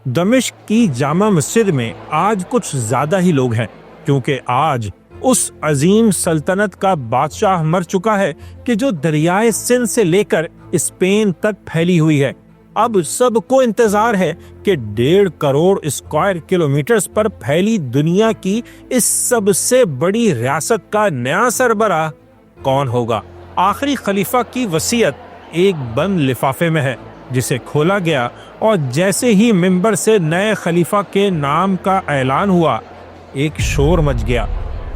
دمشق کی جامع مسجد میں آج کچھ زیادہ ہی لوگ ہیں، کیونکہ آج اس عظیم سلطنت کا بادشاہ مر چکا ہے کہ جو دریائے سندھ سے لے کر اسپین تک پھیلی ہوئی ہے۔ اب سب کو انتظار ہے کہ 1.5 کروڑ اسکوائر کلومیٹرز پر پھیلی دنیا کی اس سب سے بڑی ریاست کا نیا سربراہ کون ہوگا۔ آخری خلیفہ کی وصیت ایک بند لفافے میں ہے، جسے کھولا گیا اور جیسے ہی منبر سے نئے خلیفہ کے نام کا اعلان ہوا، ایک شور مچ گیا۔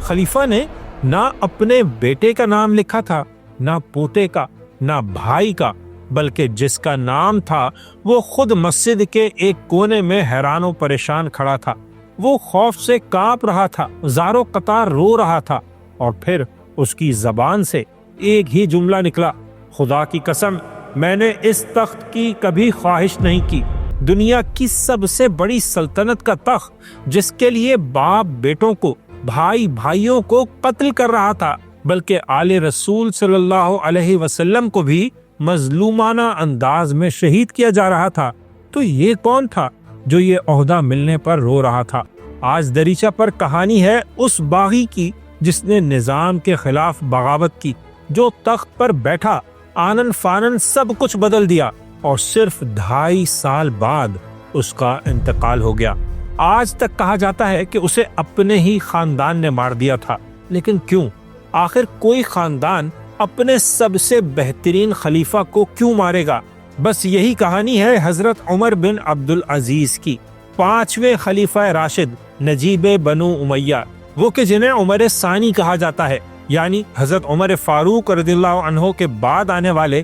خلیفہ نے نہ اپنے بیٹے کا نام لکھا تھا، نہ پوتے کا، نہ بھائی کا، بلکہ جس کا نام تھا وہ خود مسجد کے ایک کونے میں حیران و پریشان کھڑا تھا۔ وہ خوف سے کانپ رہا تھا، زار و قطار رو رہا تھا، اور پھر اس کی زبان سے ایک ہی جملہ نکلا: خدا کی قسم، میں نے اس تخت کی کبھی خواہش نہیں کی۔ دنیا کی سب سے بڑی سلطنت کا تخت، جس کے لیے باپ بیٹوں کو، بھائی بھائیوں کو قتل کر رہا تھا، بلکہ آل رسول صلی اللہ علیہ وسلم کو بھی مظلومانہ انداز میں شہید کیا جا رہا تھا، تو یہ کون تھا جو یہ عہدہ ملنے پر رو رہا تھا؟ آج دریچہ پر کہانی ہے اس باغی کی جس نے نظام کے خلاف بغاوت کی، جو تخت پر بیٹھا، آنن فانن سب کچھ بدل دیا، اور صرف 2.5 سال بعد اس کا انتقال ہو گیا۔ آج تک کہا جاتا ہے کہ اسے اپنے ہی خاندان نے مار دیا تھا، لیکن کیوں؟ آخر کوئی خاندان اپنے سب سے بہترین خلیفہ کو کیوں مارے گا؟ بس یہی کہانی ہے حضرت عمر بن عبدالعزیز کی، 5ویں خلیفہ راشد، نجیب بنو امیہ، وہ کہ جنہیں عمر ثانی کہا جاتا ہے، یعنی حضرت عمر فاروق رضی اللہ عنہ کے بعد آنے والے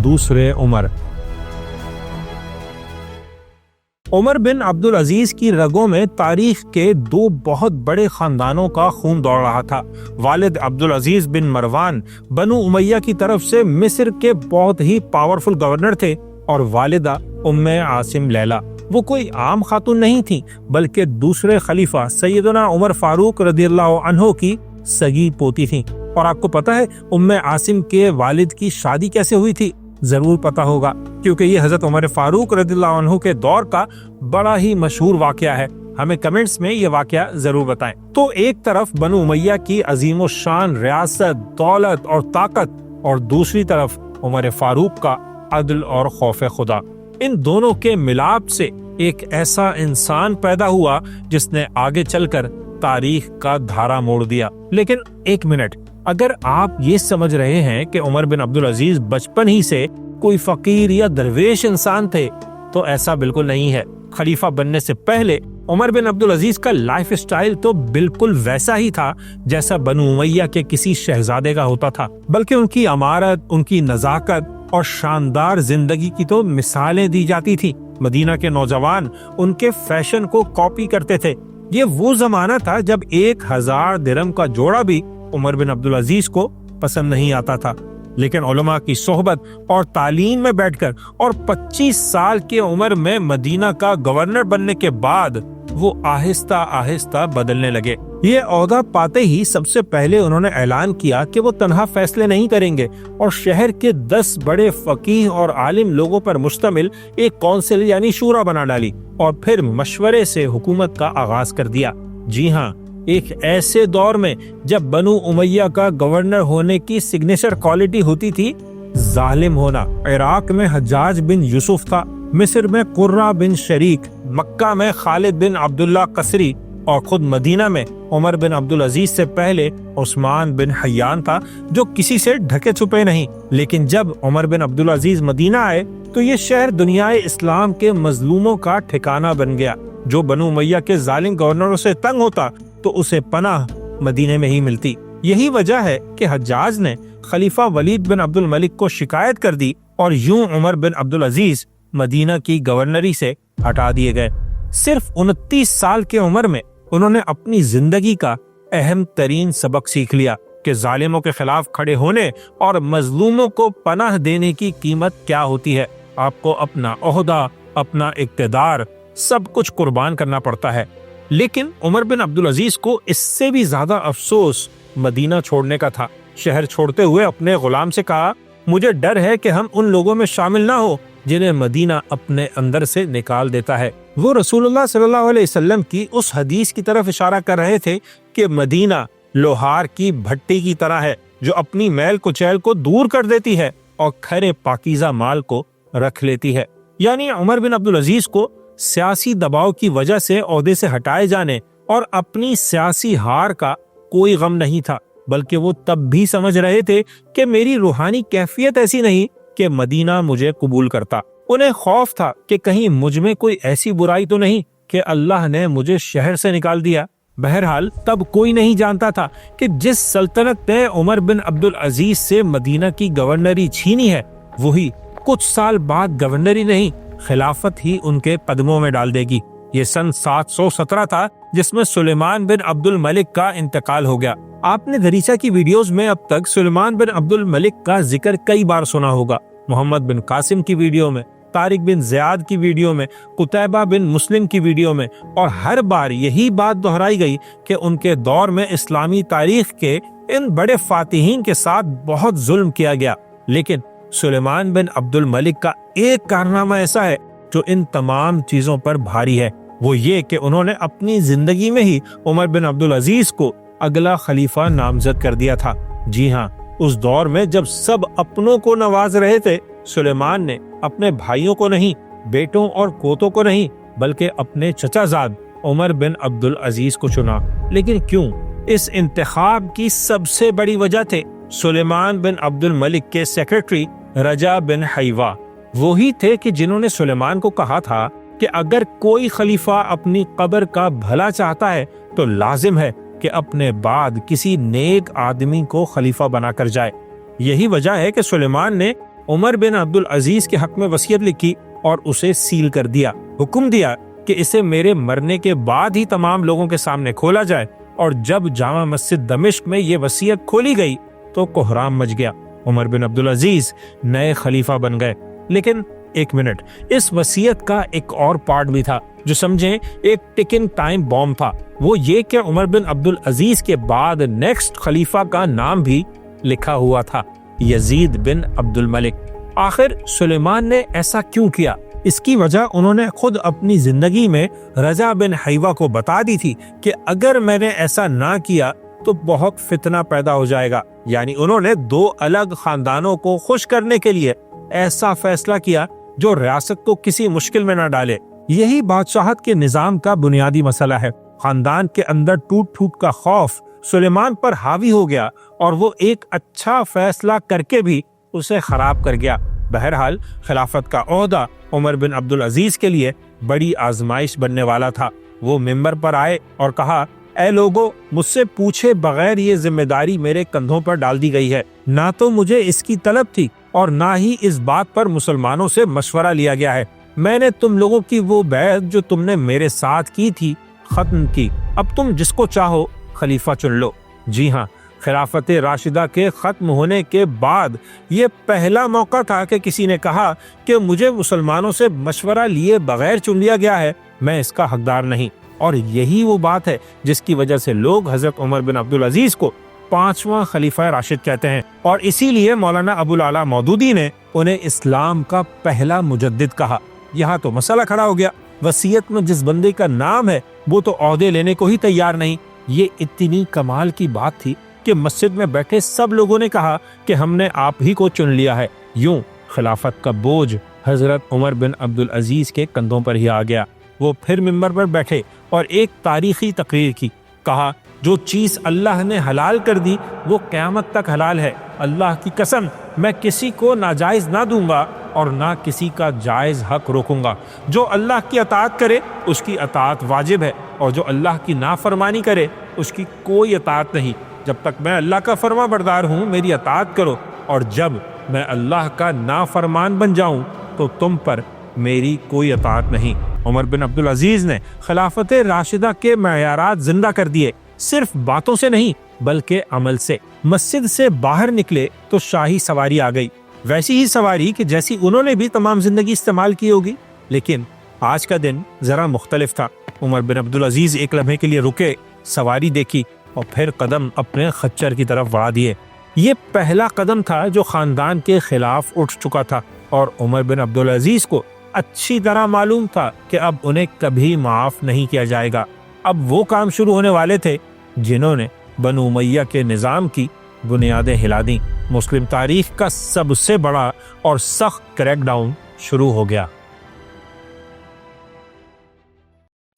دوسرے عمر۔ عمر بن عبدالعزیز کی رگوں میں تاریخ کے 2 بہت بڑے خاندانوں کا خون دوڑ رہا تھا۔ والد عبدالعزیز بن مروان بنو امیہ کی طرف سے مصر کے بہت ہی پاورفل گورنر تھے، اور والدہ ام عاصم لیلا وہ کوئی عام خاتون نہیں تھی، بلکہ دوسرے خلیفہ سیدنا عمر فاروق رضی اللہ عنہ کی سگی پوتی تھیں۔ اور آپ کو پتہ ہے ام عاصم کے والد کی شادی کیسے ہوئی تھی؟ ضرور پتہ ہوگا، کیونکہ یہ حضرت عمر فاروق رضی اللہ عنہ کے دور کا بڑا ہی مشہور واقعہ ہے۔ ہمیں کمنٹس میں یہ واقعہ ضرور بتائیں۔ تو ایک طرف بنو امیہ کی عظیم الشان ریاست، دولت اور طاقت، اور دوسری طرف عمر فاروق کا عدل اور خوف خدا۔ ان دونوں کے ملاپ سے ایک ایسا انسان پیدا ہوا جس نے آگے چل کر تاریخ کا دھارا موڑ دیا۔ لیکن ایک منٹ، اگر آپ یہ سمجھ رہے ہیں کہ عمر بن عبدالعزیز بچپن ہی سے کوئی فقیر یا درویش انسان تھے، تو ایسا بالکل نہیں ہے۔ خلیفہ بننے سے پہلے عمر بن عبدالعزیز کا لائف اسٹائل تو بالکل ویسا ہی تھا جیسا بنو امیہ کے کسی شہزادے کا ہوتا تھا، بلکہ ان کی امارت، ان کی نزاکت اور شاندار زندگی کی تو مثالیں دی جاتی تھی۔ مدینہ کے نوجوان ان کے فیشن کو کاپی کرتے تھے۔ یہ وہ زمانہ تھا جب 1000 درہم کا جوڑا بھی عمر بن عبدالعزیز کو پسند نہیں آتا تھا، لیکن علماء کی صحبت اور تعلیم میں بیٹھ کر اور 25 سال کی عمر میں مدینہ کا گورنر بننے کے بعد وہ آہستہ آہستہ بدلنے لگے۔ یہ عہدہ پاتے ہی سب سے پہلے انہوں نے اعلان کیا کہ وہ تنہا فیصلے نہیں کریں گے، اور شہر کے 10 بڑے فقیہ اور عالم لوگوں پر مشتمل ایک کونسل یعنی شورا بنا ڈالی، اور پھر مشورے سے حکومت کا آغاز کر دیا۔ جی ہاں، ایک ایسے دور میں جب بنو امیہ کا گورنر ہونے کی سگنیچر کوالٹی ہوتی تھی ظالم ہونا۔ عراق میں حجاج بن یوسف تھا، مصر میں قرہ بن شریک، مکہ میں خالد بن عبداللہ قسری، اور خود مدینہ میں عمر بن عبدالعزیز سے پہلے عثمان بن حیان تھا، جو کسی سے ڈھکے چھپے نہیں۔ لیکن جب عمر بن عبدالعزیز مدینہ آئے تو یہ شہر دنیائے اسلام کے مظلوموں کا ٹھکانہ بن گیا۔ جو بنو امیہ کے ظالم گورنروں سے تنگ ہوتا تو اسے پناہ مدینے میں ہی ملتی۔ یہی وجہ ہے کہ حجاج نے خلیفہ ولید بن عبد الملک کو شکایت کر دی، اور یوں عمر بن عبدالعزیز مدینہ کی گورنری سے ہٹا دیے گئے۔ صرف 29 سال کی عمر میں انہوں نے اپنی زندگی کا اہم ترین سبق سیکھ لیا کہ ظالموں کے خلاف کھڑے ہونے اور مظلوموں کو پناہ دینے کی قیمت کیا ہوتی ہے۔ آپ کو اپنا عہدہ، اپنا اقتدار، سب کچھ قربان کرنا پڑتا ہے۔ لیکن عمر بن عبدالعزیز کو اس سے بھی زیادہ افسوس مدینہ چھوڑنے کا تھا۔ شہر چھوڑتے ہوئے اپنے غلام سے کہا مجھے ڈر ہے کہ ہم ان لوگوں میں شامل نہ ہو جنہیں مدینہ اپنے اندر سے نکال دیتا ہے۔ وہ رسول اللہ صلی اللہ علیہ وسلم کی اس حدیث کی طرف اشارہ کر رہے تھے کہ مدینہ لوہار کی بھٹی کی طرح ہے جو اپنی میل کچیل کو دور کر دیتی ہے اور کھرے پاکیزہ مال کو رکھ لیتی ہے۔ یعنی عمر بن عبدالعزیز کو سیاسی دباؤ کی وجہ سے عہدے سے ہٹائے جانے اور اپنی سیاسی ہار کا کوئی غم نہیں تھا، بلکہ وہ تب بھی سمجھ رہے تھے کہ میری روحانی کیفیت ایسی نہیں کہ مدینہ مجھے قبول کرتا۔ انہیں خوف تھا کہ کہیں مجھ میں کوئی ایسی برائی تو نہیں کہ اللہ نے مجھے شہر سے نکال دیا۔ بہرحال تب کوئی نہیں جانتا تھا کہ جس سلطنت نے عمر بن عبدالعزیز سے مدینہ کی گورنری چھینی ہے وہی کچھ سال بعد گورنری نہیں خلافت ہی ان کے قدموں میں ڈال دے گی۔ یہ سن 717 تھا جس میں سلیمان بن عبد الملک کا انتقال ہو گیا۔ آپ نے دریچہ کی ویڈیوز میں اب تک سلیمان بن عبد الملک کا ذکر کئی بار سنا ہوگا، محمد بن قاسم کی ویڈیو میں، طارق بن زیاد کی ویڈیو میں، قتیبہ بن مسلم کی ویڈیو میں، اور ہر بار یہی بات دہرائی گئی کہ ان کے دور میں اسلامی تاریخ کے ان بڑے فاتحین کے ساتھ بہت ظلم کیا گیا۔ لیکن سلیمان بن عبد الملک کا ایک کارنامہ ایسا ہے جو ان تمام چیزوں پر بھاری ہے، وہ یہ کہ انہوں نے اپنی زندگی میں ہی عمر بن عبدالعزیز کو اگلا خلیفہ نامزد کر دیا تھا۔ جی ہاں، اس دور میں جب سب اپنوں کو نواز رہے تھے، سلیمان نے اپنے بھائیوں کو نہیں، بیٹوں اور پوتوں کو نہیں، بلکہ اپنے چچا زاد عمر بن عبدالعزیز کو چنا۔ لیکن کیوں؟ اس انتخاب کی سب سے بڑی وجہ تھے سلیمان بن عبد الملک کے سیکرٹری رجا بن حیوہ۔ وہی تھے کہ جنہوں نے سلیمان کو کہا تھا کہ اگر کوئی خلیفہ اپنی قبر کا بھلا چاہتا ہے تو لازم ہے کہ اپنے بعد کسی نیک آدمی کو خلیفہ بنا کر جائے۔ یہی وجہ ہے کہ سلیمان نے عمر بن عبدالعزیز کے حق میں وصیت لکھی اور اسے سیل کر دیا، حکم دیا کہ اسے میرے مرنے کے بعد ہی تمام لوگوں کے سامنے کھولا جائے، اور جب جامع مسجد دمشق میں یہ وصیت کھولی گئی تو کوہرام مچ گیا۔ عمر بن عبدالعزیز نئے خلیفہ بن گئے۔ لیکن ایک منٹ، اس وصیت کا ایک اور پارٹ بھی تھا جو سمجھیں ایک ٹکنگ ٹائم بوم تھا، وہ یہ کہ عمر بن عبدالعزیز کے بعد نیکسٹ خلیفہ کا نام بھی لکھا ہوا تھا، یزید بن عبد الملک۔ آخر سلیمان نے ایسا کیوں کیا؟ اس کی وجہ انہوں نے خود اپنی زندگی میں رجا بن حیوہ کو بتا دی تھی کہ اگر میں نے ایسا نہ کیا تو بہت فتنہ پیدا ہو جائے گا۔ یعنی انہوں نے دو الگ خاندانوں کو خوش کرنے کے لیے ایسا فیصلہ کیا جو ریاست کو کسی مشکل میں نہ ڈالے۔ یہی بادشاہت کے نظام کا بنیادی مسئلہ ہے۔ خاندان کے اندر ٹوٹ پھوٹ کا خوف سلیمان پر حاوی ہو گیا اور وہ ایک اچھا فیصلہ کر کے بھی اسے خراب کر گیا۔ بہرحال خلافت کا عہدہ عمر بن عبدالعزیز کے لیے بڑی آزمائش بننے والا تھا۔ وہ منبر پر آئے اور کہا، اے لوگو، مجھ سے پوچھے بغیر یہ ذمہ داری میرے کندھوں پر ڈال دی گئی ہے۔ نہ تو مجھے اس کی طلب تھی اور نہ ہی اس بات پر مسلمانوں سے مشورہ لیا گیا ہے۔ میں نے تم لوگوں کی وہ بیعت جو تم نے میرے ساتھ کی تھی ختم کی، اب تم جس کو چاہو خلیفہ چن لو۔ جی ہاں، خلافت راشدہ کے ختم ہونے کے بعد یہ پہلا موقع تھا کہ کسی نے کہا کہ مجھے مسلمانوں سے مشورہ لیے بغیر چن لیا گیا ہے، میں اس کا حقدار نہیں۔ اور یہی وہ بات ہے جس کی وجہ سے لوگ حضرت عمر بن عبدالعزیز کو 5واں خلیفہ راشد کہتے ہیں، اور اسی لیے مولانا ابوالعلا مودودی نے انہیں اسلام کا پہلا مجدد کہا۔ یہاں تو مسئلہ کھڑا ہو گیا، وصیت میں جس بندے کا نام ہے وہ تو عہدے لینے کو ہی تیار نہیں۔ یہ اتنی کمال کی بات تھی کہ مسجد میں بیٹھے سب لوگوں نے کہا کہ ہم نے آپ ہی کو چن لیا ہے۔ یوں خلافت کا بوجھ حضرت عمر بن عبدالعزیز کے کندھوں پر ہی آ گیا۔ وہ پھر منبر پر بیٹھے اور ایک تاریخی تقریر کی، کہا، جو چیز اللہ نے حلال کر دی وہ قیامت تک حلال ہے۔ اللہ کی قسم، میں کسی کو ناجائز نہ دوں گا اور نہ کسی کا جائز حق روکوں گا۔ جو اللہ کی اطاعت کرے اس کی اطاعت واجب ہے، اور جو اللہ کی نافرمانی کرے اس کی کوئی اطاعت نہیں۔ جب تک میں اللہ کا فرما بردار ہوں میری اطاعت کرو، اور جب میں اللہ کا نافرمان بن جاؤں تو تم پر میری کوئی اطاعت نہیں۔ عمر بن عبدالعزیز نے خلافت راشدہ کے معیارات زندہ کر دیے، صرف باتوں سے نہیں بلکہ عمل سے۔ مسجد سے باہر نکلے تو شاہی سواری آ گئی، ویسی ہی سواری کہ جیسی انہوں نے بھی تمام زندگی استعمال کی ہوگی۔ لیکن آج کا دن ذرا مختلف تھا۔ عمر بن عبدالعزیز ایک لمحے کے لیے رکے، سواری دیکھی اور پھر قدم اپنے خچر کی طرف بڑھا دیے۔ یہ پہلا قدم تھا جو خاندان کے خلاف اٹھ چکا تھا، اور عمر بن عبدالعزیز کو اچھی طرح معلوم تھا کہ اب انہیں کبھی معاف نہیں کیا جائے گا۔ اب وہ کام شروع ہونے والے تھے جنہوں نے بنو امیہ کے نظام کی بنیادیں ہلا دیں۔ مسلم تاریخ کا سب سے بڑا اور سخت کریک ڈاؤن شروع ہو گیا۔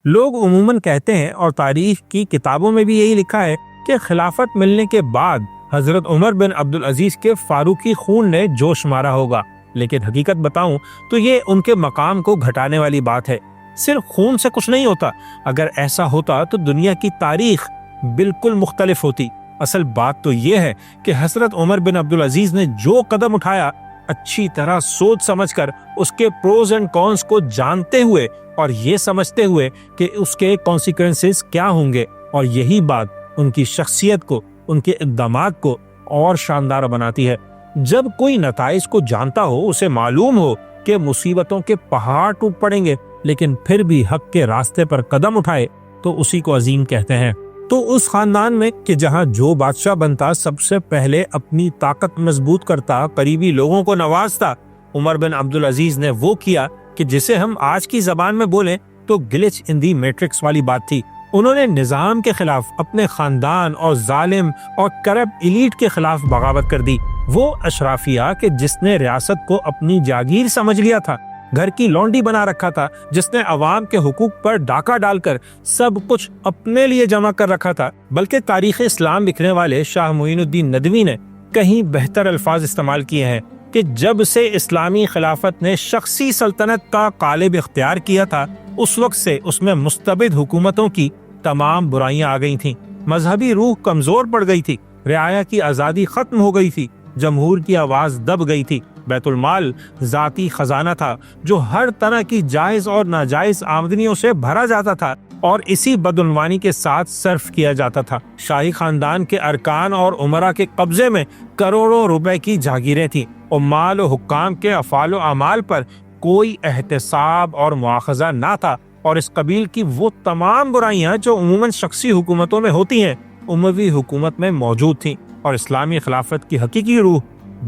لوگ عموماً کہتے ہیں، اور تاریخ کی کتابوں میں بھی یہی لکھا ہے، کہ خلافت ملنے کے بعد حضرت عمر بن عبدالعزیز کے فاروقی خون نے جوش مارا ہوگا، لیکن حقیقت بتاؤں تو یہ ان کے مقام کو گھٹانے والی بات ہے۔ صرف خون سے کچھ نہیں ہوتا۔ اگر ایسا ہوتا تو دنیا کی تاریخ بالکل مختلف ہوتی۔ اصل بات تو یہ ہے کہ حضرت عمر بن عبدالعزیز نے جو قدم اٹھایا، اچھی طرح سوچ سمجھ کر، اس کے پروز اینڈ کونس کو جانتے ہوئے اور یہ سمجھتے ہوئے کہ اس کے کانسیکوینسز کیا ہوں گے، اور یہی بات ان کی شخصیت کو، ان کے اقدامات کو اور شاندار بناتی ہے۔ جب کوئی نتائج کو جانتا ہو، اسے معلوم ہو کہ مصیبتوں کے پہاڑ ٹوٹ پڑیں گے، لیکن پھر بھی حق کے راستے پر قدم اٹھائے، تو اسی کو عظیم کہتے ہیں۔ تو اس خاندان میں کہ جہاں جو بادشاہ بنتا سب سے پہلے اپنی طاقت مضبوط کرتا، قریبی لوگوں کو نوازتا، عمر بن عبدالعزیز نے وہ کیا کہ جسے ہم آج کی زبان میں بولیں تو گلچ ان دی میٹرکس والی بات تھی۔ انہوں نے نظام کے خلاف، اپنے خاندان اور ظالم اور کرپٹ ایلیٹ کے خلاف بغاوت کر دی۔ وہ اشرافیہ کہ جس نے ریاست کو اپنی جاگیر سمجھ لیا تھا، گھر کی لونڈی بنا رکھا تھا، جس نے عوام کے حقوق پر ڈاکہ ڈال کر سب کچھ اپنے لیے جمع کر رکھا تھا، بلکہ تاریخ اسلام لکھنے والے شاہ معین الدین ندوی نے کہیں بہتر الفاظ استعمال کیے ہیں کہ جب سے اسلامی خلافت نے شخصی سلطنت کا قالب اختیار کیا تھا، اس وقت سے اس میں مستبد حکومتوں کی تمام برائیاں آ گئی تھیں، مذہبی روح کمزور پڑ گئی تھی، رعایا کی آزادی ختم ہو گئی تھی، جمہور کی آواز دب گئی تھی، بیت المال ذاتی خزانہ تھا جو ہر طرح کی جائز اور ناجائز آمدنیوں سے بھرا جاتا تھا اور اسی بدعنوانی کے ساتھ صرف کیا جاتا تھا۔ شاہی خاندان کے ارکان اور امراء کے قبضے میں کروڑوں روپے کی جاگیریں تھیں، عمال و حکام کے افعال و اعمال پر کوئی احتساب اور مواخذہ نہ تھا، اور اس قبیل کی وہ تمام برائیاں جو عموماً شخصی حکومتوں میں ہوتی ہیں، اموی حکومت میں موجود تھیں، اور اسلامی خلافت کی حقیقی روح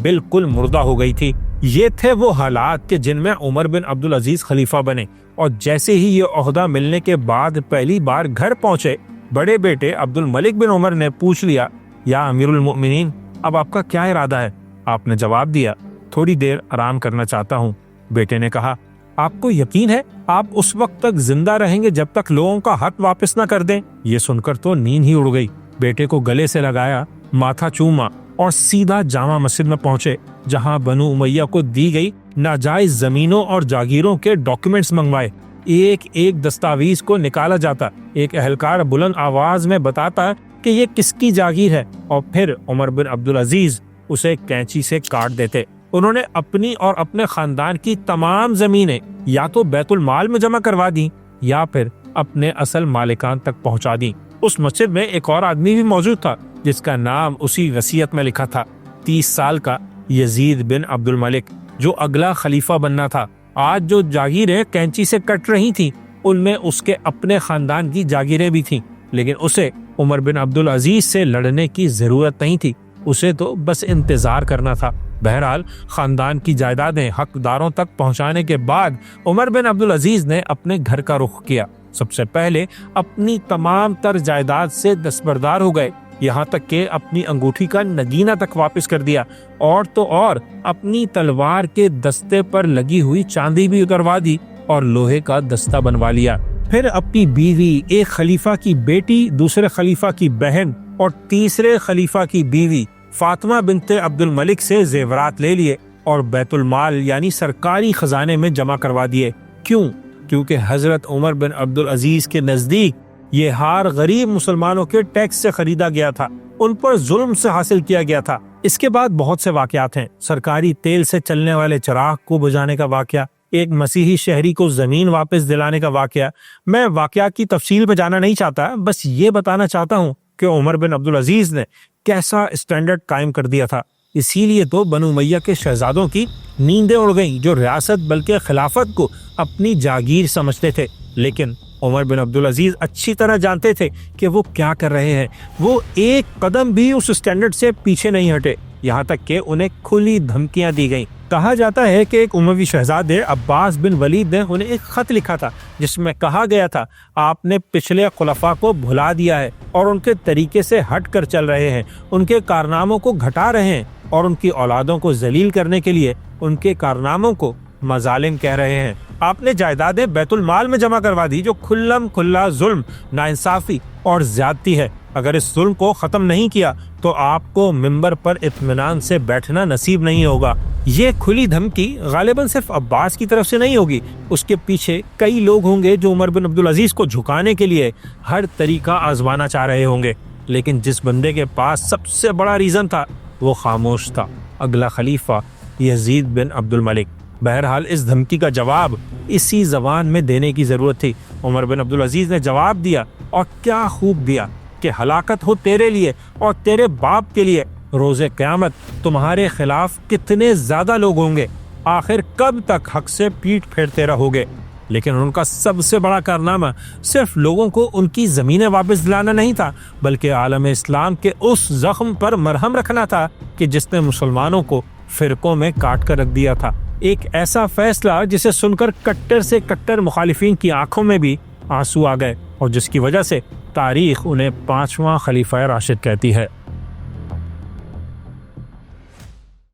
بالکل مردہ ہو گئی تھی۔ یہ تھے وہ حالات کہ جن میں عمر بن عبدالعزیز خلیفہ بنے، اور جیسے ہی یہ عہدہ ملنے کے بعد پہلی بار گھر پہنچے، بڑے بیٹے عبد الملک بن عمر نے پوچھ لیا، یا امیر المؤمنین، اب آپ کا کیا ارادہ ہے؟ آپ نے جواب دیا، تھوڑی دیر آرام کرنا چاہتا ہوں۔ بیٹے نے کہا، آپ کو یقین ہے آپ اس وقت تک زندہ رہیں گے جب تک لوگوں کا حق واپس نہ کر دیں؟ یہ سن کر تو نیند ہی اڑ گئی۔ بیٹے کو گلے سے لگایا، ماتھا چوما اور سیدھا جامع مسجد میں پہنچے، جہاں بنو امیہ کو دی گئی ناجائز زمینوں اور جاگیروں کے ڈاکیومنٹس منگوائے۔ ایک ایک دستاویز کو نکالا جاتا، ایک اہلکار بلند آواز میں بتاتا کہ یہ کس کی جاگیر ہے، اور پھر عمر بن عبدالعزیز اسے کینچی سے کاٹ دیتے۔ انہوں نے اپنی اور اپنے خاندان کی تمام زمینیں یا تو بیت المال میں جمع کروا دیں یا پھر اپنے اصل مالکان تک پہنچا دیں۔ اس مسجد میں ایک اور آدمی بھی موجود تھا جس کا نام اسی وصیت میں لکھا تھا، 30 سال کا یزید بن عبد الملک، جو اگلا خلیفہ بننا تھا۔ آج جو جاگیریں کینچی سے کٹ رہی تھیں، ان میں اس کے اپنے خاندان کی جاگیریں بھی تھیں، لیکن اسے عمر بن عبدالعزیز سے لڑنے کی ضرورت نہیں تھی، اسے تو بس انتظار کرنا تھا۔ بہرحال خاندان کی جائیدادیں حقداروں تک پہنچانے کے بعد عمر بن عبدالعزیز نے اپنے گھر کا رخ کیا۔ سب سے پہلے اپنی تمام تر جائیداد سے دستبردار ہو گئے، یہاں تک کہ اپنی انگوٹھی کا نگینہ تک واپس کر دیا، اور تو اور اپنی تلوار کے دستے پر لگی ہوئی چاندی بھی اتروا دی اور لوہے کا دستہ بنوا لیا۔ پھر اپنی بیوی، ایک خلیفہ کی بیٹی، دوسرے خلیفہ کی بہن اور تیسرے خلیفہ کی بیوی فاطمہ بنت عبد الملک سے زیورات لے لیے اور بیت المال یعنی سرکاری خزانے میں جمع کروا دیے۔ کیوں؟ کیونکہ حضرت عمر بن عبدالعزیز کے نزدیک یہ ہار غریب مسلمانوں کے ٹیکس سے خریدا گیا تھا، ان پر ظلم سے حاصل کیا گیا تھا۔ اس کے بعد بہت سے واقعات ہیں، سرکاری تیل سے چلنے والے چراغ کو بجھانے کا واقعہ، ایک مسیحی شہری کو زمین واپس دلانے کا واقعہ۔ میں واقعات کی تفصیل میں جانا نہیں چاہتا، بس یہ بتانا چاہتا ہوں کہ عمر بن عبدالعزیز نے کیسا اسٹینڈرڈ قائم کر دیا تھا۔ اسی لیے تو بنو امیہ کے شہزادوں کی نیندیں اڑ گئیں، جو ریاست بلکہ خلافت کو اپنی جاگیر سمجھتے تھے، لیکن عمر بن عبدالعزیز اچھی طرح جانتے تھے کہ وہ کیا کر رہے ہیں. وہ ایک قدم بھی اس سٹینڈرڈ سے پیچھے نہیں ہٹے، یہاں تک کہ انہیں کھلی دھمکیاں دی گئیں. کہا جاتا ہے کہ ایک اموی شہزادے عباس بن ولید نے انہیں ایک خط لکھا تھا جس میں کہا گیا تھا آپ نے پچھلے خلفاء کو بھلا دیا ہے اور ان کے طریقے سے ہٹ کر چل رہے ہیں، ان کے کارناموں کو گھٹا رہے ہیں اور ان کی اولادوں کو ذلیل کرنے کے لیے ان کے کارناموں کو مظالم کہہ رہے ہیں. آپ نے جائیدادیں بیت المال میں جمع کروا دی جو کھلم کھلا ظلم، ناانصافی اور زیادتی ہے. اگر اس ظلم کو ختم نہیں کیا تو آپ کو منبر پر اطمینان سے بیٹھنا نصیب نہیں ہوگا. یہ کھلی دھمکی غالباً صرف عباس کی طرف سے نہیں ہوگی، اس کے پیچھے کئی لوگ ہوں گے جو عمر بن عبدالعزیز کو جھکانے کے لیے ہر طریقہ آزمانا چاہ رہے ہوں گے. لیکن جس بندے کے پاس سب سے بڑا ریزن تھا وہ خاموش تھا، اگلا خلیفہ یزید بن عبد الملک. بہرحال اس دھمکی کا جواب اسی زبان میں دینے کی ضرورت تھی. عمر بن عبدالعزیز نے جواب دیا، اور کیا خوب دیا، کہ ہلاکت ہو تیرے لیے اور تیرے باپ کے لیے. روز قیامت تمہارے خلاف کتنے زیادہ لوگ ہوں گے، آخر کب تک حق سے پیٹھ پھیرتے رہو گے. لیکن ان کا سب سے بڑا کارنامہ صرف لوگوں کو ان کی زمینیں واپس دلانا نہیں تھا، بلکہ عالم اسلام کے اس زخم پر مرہم رکھنا تھا کہ جس نے مسلمانوں کو فرقوں میں کاٹ کر رکھ دیا تھا. ایک ایسا فیصلہ جسے سن کر کٹر سے کٹر مخالفین کی آنکھوں میں بھی آنسو آ گئے، اور جس کی وجہ سے تاریخ انہیں 5واں خلیفہ راشد کہتی ہے.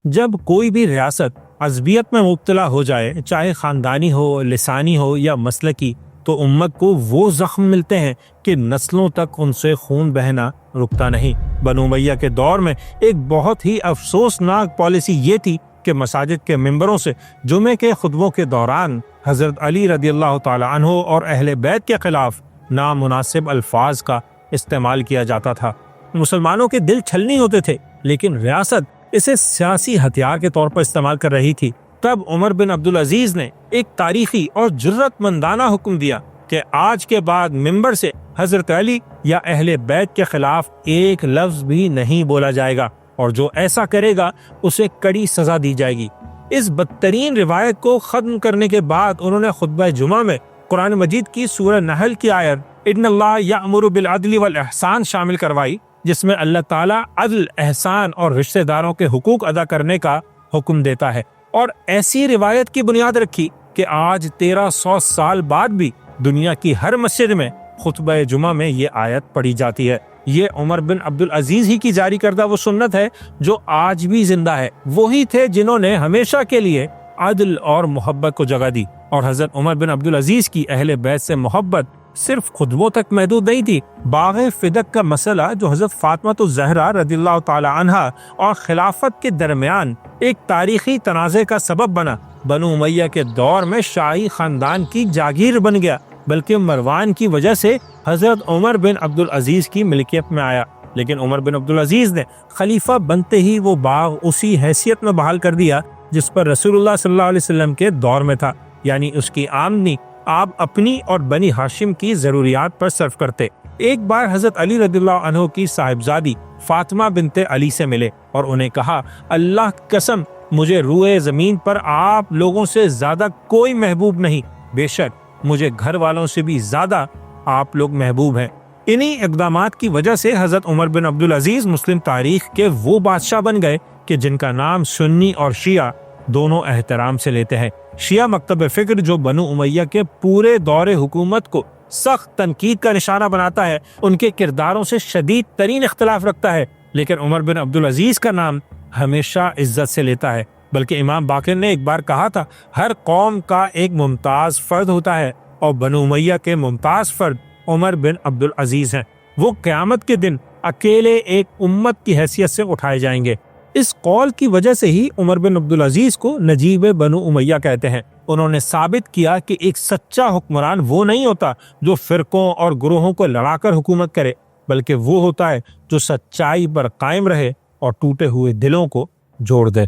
جب کوئی بھی ریاست عصبیت میں مبتلا ہو جائے، چاہے خاندانی ہو، لسانی ہو یا مسلکی، تو امت کو وہ زخم ملتے ہیں کہ نسلوں تک ان سے خون بہنا رکتا نہیں. بنو امیہ کے دور میں ایک بہت ہی افسوسناک پالیسی یہ تھی کہ مساجد کے ممبروں سے جمعے کے خطبوں کے دوران حضرت علی رضی اللہ تعالی عنہ اور اہل بیت کے خلاف نامناسب الفاظ کا استعمال کیا جاتا تھا. مسلمانوں کے دل چھلنی ہوتے تھے، لیکن ریاست اسے سیاسی ہتھیار کے طور پر استعمال کر رہی تھی. تب عمر بن عبدالعزیز نے ایک تاریخی اور جرأت مندانہ حکم دیا کہ آج کے بعد ممبر سے حضرت علی یا اہل بیت کے خلاف ایک لفظ بھی نہیں بولا جائے گا، اور جو ایسا کرے گا اسے کڑی سزا دی جائے گی. اس بدترین روایت کو ختم کرنے کے بعد انہوں نے خطبہ جمعہ میں قرآن مجید کی سورہ نحل کی آیت ان اللہ یأمر بالعدل والاحسان شامل کروائی، جس میں اللہ تعالیٰ عدل، احسان اور رشتہ داروں کے حقوق ادا کرنے کا حکم دیتا ہے، اور ایسی روایت کی بنیاد رکھی کہ آج 1300 سال بعد بھی دنیا کی ہر مسجد میں خطبہ جمعہ میں یہ آیت پڑھی جاتی ہے. یہ عمر بن عبدالعزیز ہی کی جاری کردہ وہ سنت ہے جو آج بھی زندہ ہے. وہی تھے جنہوں نے ہمیشہ کے لیے عدل اور محبت کو جگہ دی، اور حضرت عمر بن عبدالعزیز کی اہل بیت سے محبت صرف خطبوں تک محدود نہیں تھی. باغ فدق کا مسئلہ جو حضرت فاطمہ الزہرا رضی اللہ تعالی عنہا اور خلافت کے درمیان ایک تاریخی تنازع کا سبب بنا، بنو امیہ کے دور میں شاہی خاندان کی جاگیر بن گیا، بلکہ مروان کی وجہ سے حضرت عمر بن عبدالعزیز کی ملکیت میں آیا. لیکن عمر بن عبدالعزیز نے خلیفہ بنتے ہی وہ باغ اسی حیثیت میں بحال کر دیا جس پر رسول اللہ صلی اللہ علیہ وسلم کے دور میں تھا، یعنی اس کی آمدنی آپ اپنی اور بنی ہاشم کی ضروریات پر صرف کرتے. ایک بار حضرت علی رضی اللہ عنہ کی صاحبزادی فاطمہ بنت علی سے ملے اور انہیں کہا، اللہ کی قسم مجھے روئے زمین پر آپ لوگوں سے زیادہ کوئی محبوب نہیں، بے شک مجھے گھر والوں سے بھی زیادہ آپ لوگ محبوب ہیں. انہی اقدامات کی وجہ سے حضرت عمر بن عبدالعزیز مسلم تاریخ کے وہ بادشاہ بن گئے کہ جن کا نام سنی اور شیعہ دونوں احترام سے لیتے ہیں. شیعہ مکتب فکر جو بنو امیہ کے پورے دور حکومت کو سخت تنقید کا نشانہ بناتا ہے، ان کے کرداروں سے شدید ترین اختلاف رکھتا ہے، لیکن عمر بن عبدالعزیز کا نام ہمیشہ عزت سے لیتا ہے. بلکہ امام باقر نے ایک بار کہا تھا، ہر قوم کا ایک ممتاز فرد ہوتا ہے، اور بنو امیہ کے ممتاز فرد عمر بن عبدالعزیز ہیں. وہ قیامت کے دن اکیلے ایک امت کی حیثیت سے اٹھائے جائیں گے. اس قول کی وجہ سے ہی عمر بن عبدالعزیز کو نجیب بنو امیہ کہتے ہیں. انہوں نے ثابت کیا کہ ایک سچا حکمران وہ نہیں ہوتا جو فرقوں اور گروہوں کو لڑا کر حکومت کرے، بلکہ وہ ہوتا ہے جو سچائی پر قائم رہے اور ٹوٹے ہوئے دلوں کو جوڑ دے.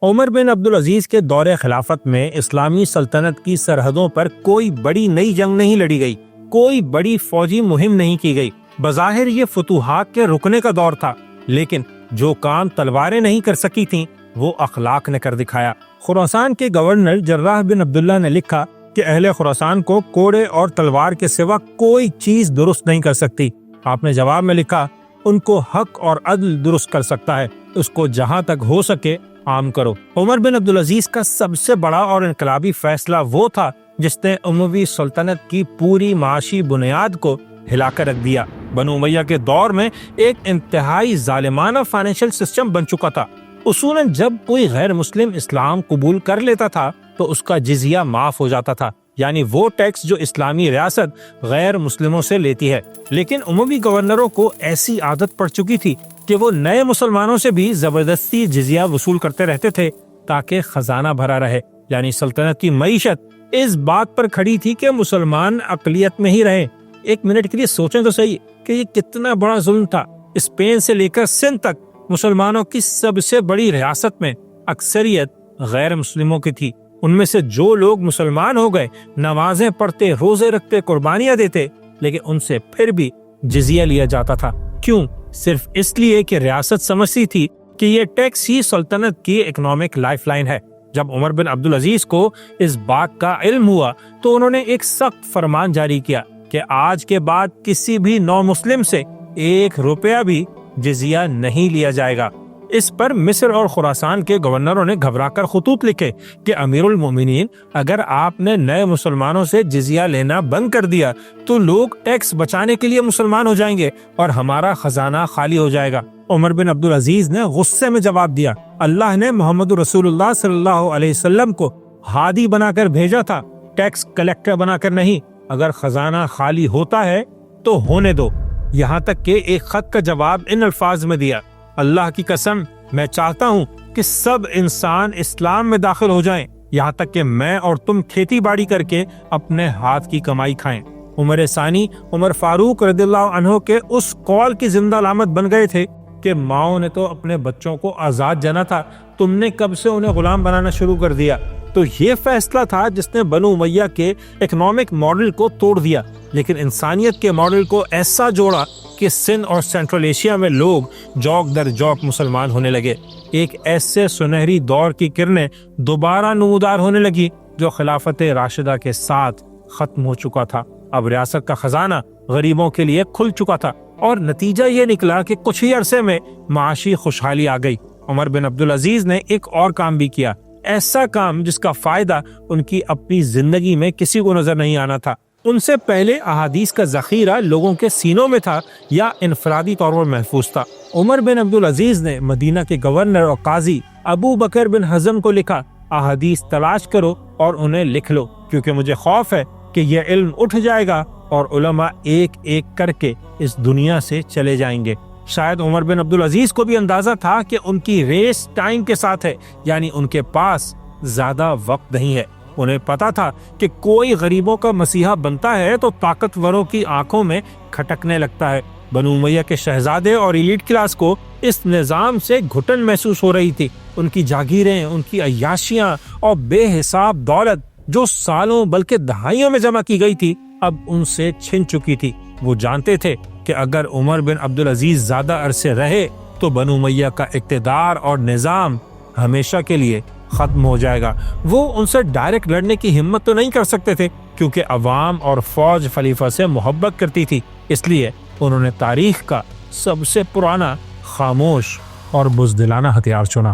عمر بن عبدالعزیز کے دور خلافت میں اسلامی سلطنت کی سرحدوں پر کوئی بڑی نئی جنگ نہیں لڑی گئی، کوئی بڑی فوجی مہم نہیں کی گئی. بظاہر یہ فتوحات کے رکنے کا دور تھا، لیکن جو کام تلواریں نہیں کر سکی تھیں وہ اخلاق نے کر دکھایا. خراسان کے گورنر جراح بن عبداللہ نے لکھا کہ اہل خراسان کو کوڑے اور تلوار کے سوا کوئی چیز درست نہیں کر سکتی۔ آپ نے جواب میں لکھا ان کو حق اور عدل درست کر سکتا ہے، اس کو جہاں تک ہو سکے عام کرو۔ عمر بن عبدالعزیز کا سب سے بڑا اور انقلابی فیصلہ وہ تھا جس نے اموی سلطنت کی پوری معاشی بنیاد کو ہلا کر رکھ دیا۔ بنو امیہ کے دور میں ایک انتہائی ظالمانہ فائنینشل سسٹم بن چکا تھا۔ اصولاً جب کوئی غیر مسلم اسلام قبول کر لیتا تھا تو اس کا جزیہ معاف ہو جاتا تھا، یعنی وہ ٹیکس جو اسلامی ریاست غیر مسلموں سے لیتی ہے۔ لیکن اموی گورنروں کو ایسی عادت پڑ چکی تھی کہ وہ نئے مسلمانوں سے بھی زبردستی جزیہ وصول کرتے رہتے تھے تاکہ خزانہ بھرا رہے، یعنی سلطنت کی معیشت اس بات پر کھڑی تھی کہ مسلمان اقلیت میں ہی رہیں۔ ایک منٹ کے لیے سوچیں تو صحیح کہ یہ کتنا بڑا ظلم تھا۔ اسپین سے لے کر سندھ تک مسلمانوں کی سب سے بڑی ریاست میں اکثریت غیر مسلموں کی تھی۔ ان میں سے جو لوگ مسلمان ہو گئے نمازیں پڑھتے، روزے رکھتے، قربانیاں دیتے، لیکن ان سے پھر بھی جزیہ لیا جاتا تھا۔ کیوں؟ صرف اس لیے کہ ریاست سمجھتی تھی کہ یہ ٹیکس ہی سلطنت کی اکنامک لائف لائن ہے۔ جب عمر بن عبدالعزیز کو اس بات کا علم ہوا تو انہوں نے ایک سخت فرمان جاری کیا کہ آج کے بعد کسی بھی نو مسلم سے 1 روپیہ بھی جزیہ نہیں لیا جائے گا۔ اس پر مصر اور خراسان کے گورنروں نے گھبرا کر خطوط لکھے کہ امیر المومنین، اگر آپ نے نئے مسلمانوں سے جزیہ لینا بند کر دیا تو لوگ ٹیکس بچانے کے لیے مسلمان ہو جائیں گے اور ہمارا خزانہ خالی ہو جائے گا۔ عمر بن عبدالعزیز نے غصے میں جواب دیا، اللہ نے محمد رسول اللہ صلی اللہ علیہ وسلم کو ہادی بنا کر بھیجا تھا، ٹیکس کلیکٹر بنا کر نہیں۔ اگر خزانہ خالی ہوتا ہے تو ہونے دو۔ یہاں تک کہ ایک خط کا جواب ان الفاظ میں دیا، اللہ کی قسم میں چاہتا ہوں کہ سب انسان اسلام میں داخل ہو جائیں، یہاں تک کہ میں اور تم کھیتی باڑی کر کے اپنے ہاتھ کی کمائی کھائیں۔ عمر ثانی عمر فاروق رضی اللہ عنہ کے اس قول کی زندہ علامت بن گئے تھے کہ ماؤں نے تو اپنے بچوں کو آزاد جانا تھا، تم نے کب سے انہیں غلام بنانا شروع کر دیا۔ تو یہ فیصلہ تھا جس نے بنو امیہ کے اکنامک ماڈل کو توڑ دیا، لیکن انسانیت کے ماڈل کو ایسا جوڑا کہ سندھ اور سینٹرل ایشیا میں لوگ جوک در جوک مسلمان ہونے لگے۔ ایک ایسے سنہری دور کی کرنیں دوبارہ نمودار ہونے لگی جو خلافت راشدہ کے ساتھ ختم ہو چکا تھا۔ اب ریاست کا خزانہ غریبوں کے لیے کھل چکا تھا اور نتیجہ یہ نکلا کہ کچھ ہی عرصے میں معاشی خوشحالی آ گئی۔ عمر بن عبدالعزیز نے ایک اور کام بھی کیا، ایسا کام جس کا فائدہ ان کی اپنی زندگی میں کسی کو نظر نہیں آنا تھا۔ ان سے پہلے احادیث کا ذخیرہ لوگوں کے سینوں میں تھا یا انفرادی طور پر محفوظ تھا۔ عمر بن عبدالعزیز نے مدینہ کے گورنر اور قاضی ابو بکر بن حزم کو لکھا، احادیث تلاش کرو اور انہیں لکھ لو، کیونکہ مجھے خوف ہے کہ یہ علم اٹھ جائے گا اور علماء ایک ایک کر کے اس دنیا سے چلے جائیں گے۔ شاید عمر بن عبدالعزیز کو بھی اندازہ تھا کہ ان کی ریس ٹائم کے ساتھ ہے، یعنی ان کے پاس زیادہ وقت نہیں ہے۔ انہیں پتا تھا کہ کوئی غریبوں کا مسیحا بنتا ہے تو طاقتوروں کی آنکھوں میں کھٹکنے لگتا ہے۔ بنو امیہ کے شہزادے اور ایلیٹ کلاس کو اس نظام سے گھٹن محسوس ہو رہی تھی۔ ان کی جاگیریں، ان کی عیاشیاں اور بے حساب دولت جو سالوں بلکہ دہائیوں میں جمع کی گئی تھی اب ان سے چھن چکی تھی۔ وہ جانتے تھے کہ اگر عمر بن عبدالعزیز زیادہ عرصے رہے تو بنو امیہ کا اقتدار اور نظام ہمیشہ کے لیے ختم ہو جائے گا۔ وہ ان سے ڈائریکٹ لڑنے کی ہمت تو نہیں کر سکتے تھے کیونکہ عوام اور فوج خلیفہ سے محبت کرتی تھی، اس لیے انہوں نے تاریخ کا سب سے پرانا، خاموش اور بزدلانہ ہتھیار چنا۔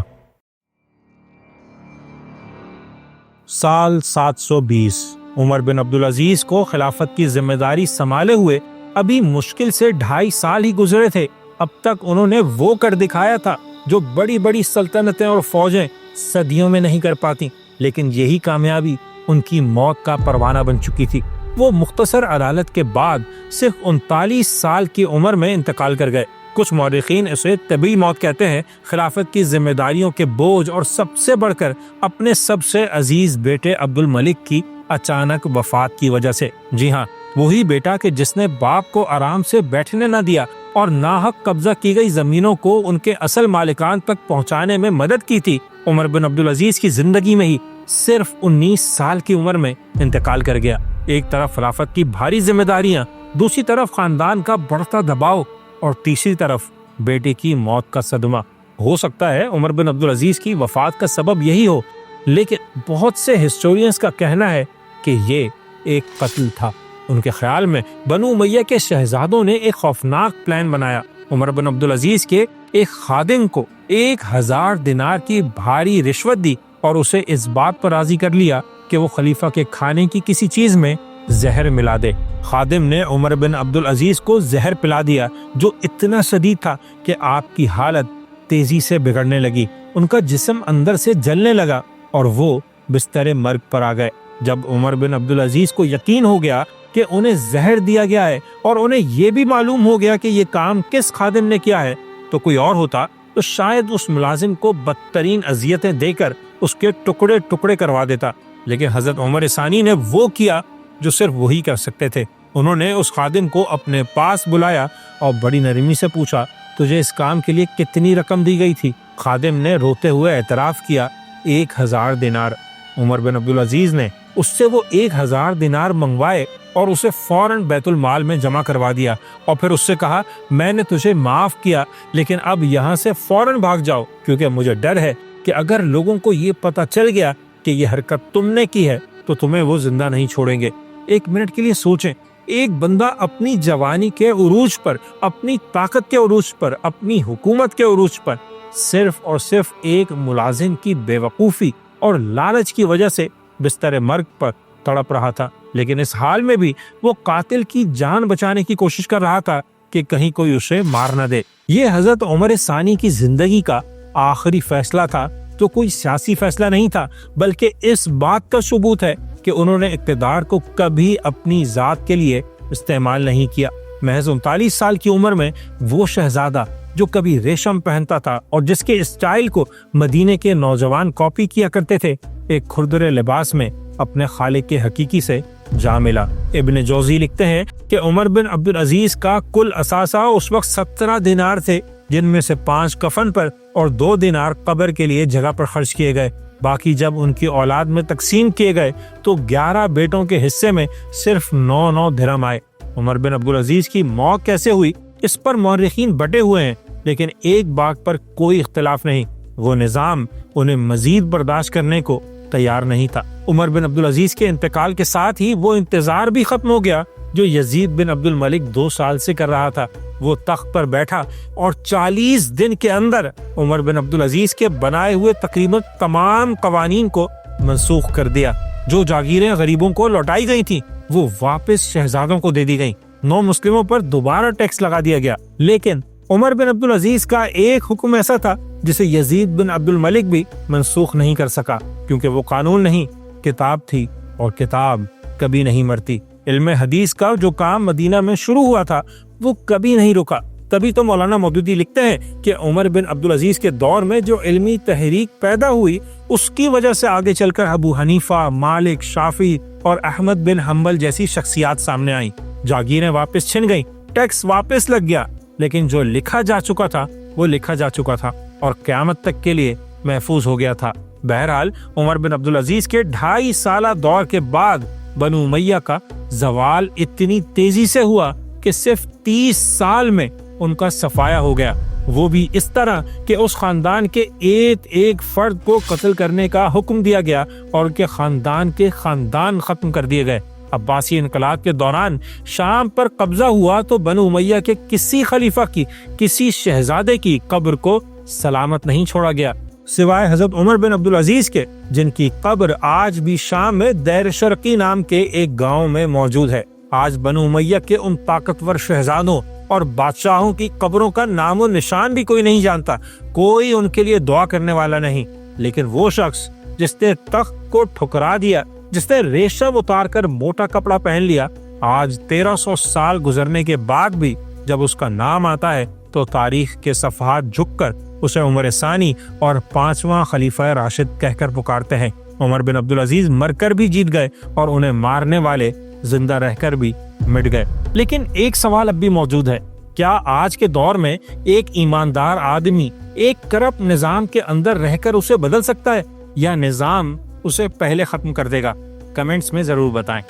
سال 720 عمر بن عبدالعزیز کو خلافت کی ذمہ داری سنبھالے ہوئے ابھی مشکل سے 2.5 سال ہی گزرے تھے۔ اب تک انہوں نے وہ کر دکھایا تھا جو بڑی بڑی سلطنتیں اور فوجیں صدیوں میں نہیں کر پاتی، لیکن یہی کامیابی ان کی موت کا پروانہ بن چکی تھی۔ وہ مختصر عدالت کے بعد صرف 39 سال کی عمر میں انتقال کر گئے۔ کچھ مورخین اسے طبی موت کہتے ہیں، خلافت کی ذمہ داریوں کے بوجھ اور سب سے بڑھ کر اپنے سب سے عزیز بیٹے عبد الملک کی اچانک وفات کی وجہ سے۔ جی ہاں، وہی بیٹا کہ جس نے باپ کو آرام سے بیٹھنے نہ دیا اور ناحق قبضہ کی گئی زمینوں کو ان کے اصل مالکان تک پہنچانے میں مدد کی تھی، عمر بن عبدالعزیز کی زندگی میں ہی صرف 19 سال کی عمر میں انتقال کر گیا۔ ایک طرف خلافت کی بھاری ذمہ داریاں، دوسری طرف خاندان کا بڑھتا دباؤ اور تیسری طرف بیٹے کی موت کا صدمہ۔ ہو سکتا ہے عمر بن عبدالعزیز کی وفات کا سبب یہی ہو لیکن بہت سے ہسٹورینز کا کہنا ہے کہ یہ ایک قتل تھا۔ ان کے خیال میں بنو امیہ کے شہزادوں نے ایک خوفناک پلان بنایا۔ عمر بن عبدالعزیز کے ایک خادم کو 1000 دینار کی بھاری رشوت دی اور اسے اس بات پر راضی کر لیا کہ وہ خلیفہ کے کھانے کی کسی چیز میں زہر ملا دے۔ خادم نے عمر بن عبدالعزیز کو زہر پلا دیا جو اتنا شدید تھا کہ آپ کی حالت تیزی سے بگڑنے لگی، ان کا جسم اندر سے جلنے لگا اور وہ بستر مرگ پر آ گئے۔ جب عمر بن عبدالعزیز کو یقین ہو گیا کہ انہیں زہر دیا گیا ہے اور انہیں یہ بھی معلوم ہو گیا کہ یہ کام کس خادم نے کیا ہے، تو کوئی اور ہوتا تو شاید اس ملازم کو بدترین اذیتیں دے کر اس کے ٹکڑے ٹکڑے کروا دیتا، لیکن حضرت عمر ثانی نے وہ کیا جو صرف وہی کر سکتے تھے۔ انہوں نے اس خادم کو اپنے پاس بلایا اور بڑی نرمی سے پوچھا، تجھے اس کام کے لیے کتنی رقم دی گئی تھی؟ خادم نے روتے ہوئے اعتراف کیا، 1000 دینار۔ عمر بن عبدالعزیز نے اس سے وہ 1000 دینار منگوائے اور اسے فوراً بیت المال میں جمع کروا دیا، اور پھر اس سے کہا، میں نے تجھے معاف کیا لیکن اب یہاں سے فوراً بھاگ جاؤ، کیونکہ مجھے ڈر ہے کہ اگر لوگوں کو یہ پتہ چل گیا کہ یہ حرکت تم نے کی ہے تو تمہیں وہ زندہ نہیں چھوڑیں گے۔ ایک منٹ کے لیے سوچیں، ایک بندہ اپنی جوانی کے عروج پر، اپنی طاقت کے عروج پر، اپنی حکومت کے عروج پر صرف اور صرف ایک ملازم کی بے وقوفی اور لالچ کی وجہ سے بستر مرگ پر تڑپ رہا تھا، لیکن اس حال میں بھی وہ قاتل کی جان بچانے کی کوشش کر رہا تھا کہ کہیں کوئی اسے مار نہ دے۔ یہ حضرت عمر ثانی کی زندگی کا آخری فیصلہ تھا، جو کوئی سیاسی فیصلہ نہیں تھا، بلکہ اس بات کا ثبوت ہے کہ انہوں نے اقتدار کو کبھی اپنی ذات کے لیے استعمال نہیں کیا۔ محض 39 سال کی عمر میں وہ شہزادہ جو کبھی ریشم پہنتا تھا اور جس کے اسٹائل کو مدینے کے نوجوان کاپی کیا کرتے تھے، ایک کھردرے لباس میں اپنے خالق کے حقیقی سے جا ملا۔ ابن جوزی لکھتے ہیں کہ عمر بن عبدالعزیز کا کل اثاثہ اس وقت 17 دینار تھے، جن میں سے 5 کفن پر اور 2 دینار قبر کے لیے جگہ پر خرچ کیے گئے۔ باقی جب ان کی اولاد میں تقسیم کیے گئے تو 11 بیٹوں کے حصے میں صرف 9 درہم آئے۔ عمر بن عبدالعزیز کی موت کیسے ہوئی اس پر مورخین بٹے ہوئے ہیں، لیکن ایک بات پر کوئی اختلاف نہیں، وہ نظام انہیں مزید برداشت کرنے کو تیار نہیں تھا۔ عمر بن عبدالعزیز کے انتقال کے ساتھ ہی وہ انتظار بھی ختم ہو گیا جو یزید بن عبد الملک 2 سال سے کر رہا تھا۔ وہ تخت پر بیٹھا اور 40 دن کے اندر عمر بن عبدالعزیز کے بنائے ہوئے تقریباً تمام قوانین کو منسوخ کر دیا۔ جو جاگیریں غریبوں کو لوٹائی گئی تھیں وہ واپس شہزادوں کو دے دی گئیں۔ نو مسلموں پر دوبارہ ٹیکس لگا دیا گیا، لیکن عمر بن عبدالعزیز کا ایک حکم ایسا تھا جسے یزید بن عبد الملک بھی منسوخ نہیں کر سکا، کیونکہ وہ قانون نہیں، کتاب تھی، اور کتاب کبھی نہیں مرتی۔ علم حدیث کا جو کام مدینہ میں شروع ہوا تھا وہ کبھی نہیں رکا۔ تبھی تو مولانا مودودی لکھتے ہیں کہ عمر بن عبدالعزیز کے دور میں جو علمی تحریک پیدا ہوئی اس کی وجہ سے آگے چل کر ابو حنیفہ، مالک، شافعی اور احمد بن حنبل جیسی شخصیات سامنے آئیں۔ جاگیریں واپس چھن گئیں، ٹیکس واپس لگ گیا، لیکن جو لکھا جا چکا تھا وہ لکھا جا چکا تھا اور قیامت تک کے لیے محفوظ ہو گیا تھا۔ بہرحال عمر بن عبدالعزیز کے 2.5 سالہ دور کے بعد بنو امیہ کا زوال اتنی تیزی سے ہوا کہ صرف 30 سال میں ان کا صفایا ہو گیا، وہ بھی اس طرح کہ اس خاندان کے ایک فرد کو قتل کرنے کا حکم دیا گیا اور ان کے خاندان ختم کر دیے گئے۔ عباسی انقلاب کے دوران شام پر قبضہ ہوا تو بنو امیہ کے کسی خلیفہ کی، کسی شہزادے کی قبر کو سلامت نہیں چھوڑا گیا، سوائے حضرت عمر بن عبدالعزیز کے، جن کی قبر آج بھی شام میں دیر شرقی نام کے ایک گاؤں میں موجود ہے۔ آج بنو امیہ کے ان طاقتور شہزادوں اور بادشاہوں کی قبروں کا نام و نشان بھی کوئی نہیں جانتا، کوئی ان کے لیے دعا کرنے والا نہیں، لیکن وہ شخص جس نے تخت کو ٹھکرا دیا، جس نے ریشم اتار کر موٹا کپڑا پہن لیا، آج 1300 سال گزرنے کے بعد بھی جب اس کا نام آتا ہے تو تاریخ کے صفحات جھک کر اسے عمر ثانی اور 5واں خلیفہ راشد کہہ کر پکارتے ہیں۔ عمر بن عبدالعزیز مر کر بھی جیت گئے اور انہیں مارنے والے زندہ رہ کر بھی مٹ گئے۔ لیکن ایک سوال اب بھی موجود ہے، کیا آج کے دور میں ایک ایماندار آدمی ایک کرپٹ نظام کے اندر رہ کر اسے بدل سکتا ہے، یا نظام اسے پہلے ختم کر دے گا؟ کمنٹس میں ضرور بتائیں۔